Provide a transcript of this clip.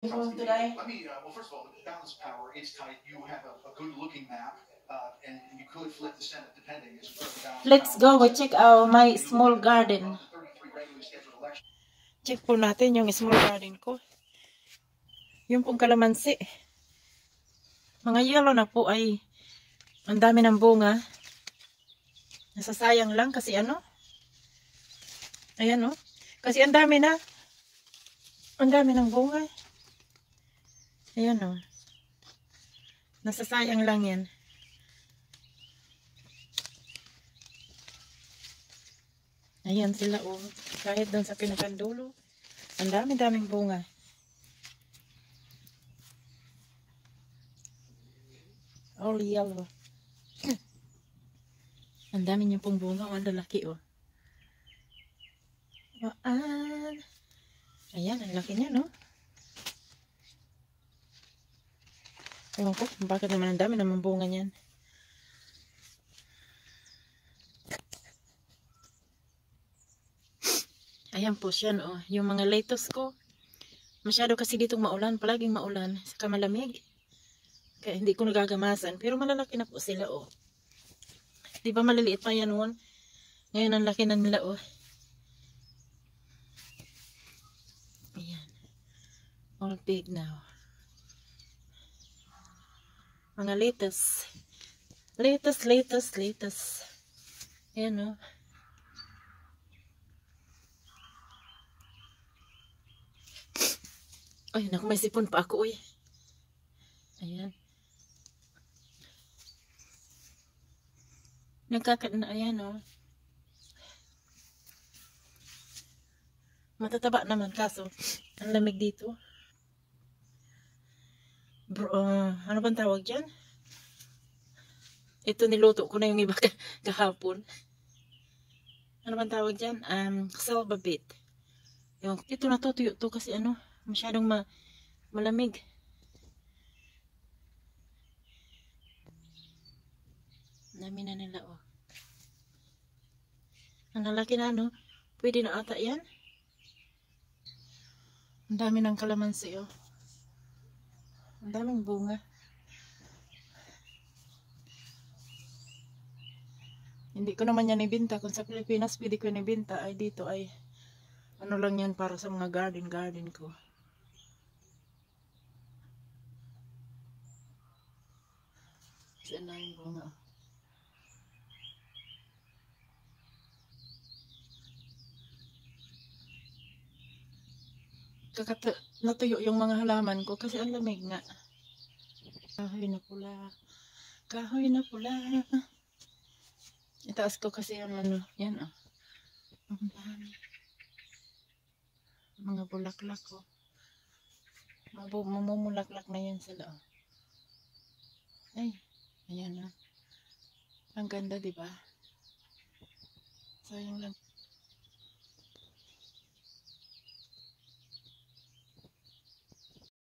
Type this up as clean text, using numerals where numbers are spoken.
Today? Well, first of all, the balance of power, it's tight. You have a good-looking map, and you could flip the Senate depending. It's Let's go. We check out my small garden. Check po natin yung small garden ko. Yung pong kalamansi. Mga yellow na po ay ang dami ng bunga. Nasasayang lang kasi ano. Ayan o. Kasi ang dami na. Ang dami ng bunga. Ayan o. Nasasayang lang yan. Ayan sila o. Kahit doon sa pinakandulo. Ang dami-daming bunga. All yellow. Ang dami niyo pong bunga. Ang lalaki o. Ayan, ang laki niya no. Ewan ko, bakit naman ang dami naman bunga niyan. Ayan po siya no. Yung mga lettuce ko. Masyado kasi ditong maulan. Palaging maulan. Saka malamig. Kaya hindi ko nagagamasan. Pero malalaki na po sila oh. Di ba maliliit pa yan noon? Ngayon ang laki na nila oh. Ayan. All big now. Mga lettuce. Lettuce. Ayan oh. Ay, naku, may sipon pa ako, uy. Ayan. Ayan, oh. Matataba naman, kaso, ang lamig dito. Bro, ano bang tawag dyan? Ito, niluto ko na yung iba kahapon. Ano bang tawag dyan? Salva bit. Ito natutuyo to kasi ano, masyadong malamig. Dami na nila oh. Ang lalaki na ano, pwede na ata yan. Ang dami ng kalamansi oh. Ang daming bunga. Hindi ko naman yan ibinta. Kung sa Pilipinas pwede ko yan ibinta, ay dito ay ano lang yan para sa mga garden ko. Saan na yung bunga. Natuyo yung mga halaman ko kasi ang lamig nga. Kahoy na pula. Kahoy na pula. Itaas ko kasi yung ano. Yan oh. Ang dami. Mga bulaklak ko. Oh. Mamumulaklak na yan sila oh. Ay. Ayan oh. Ang ganda diba? Sayang lang.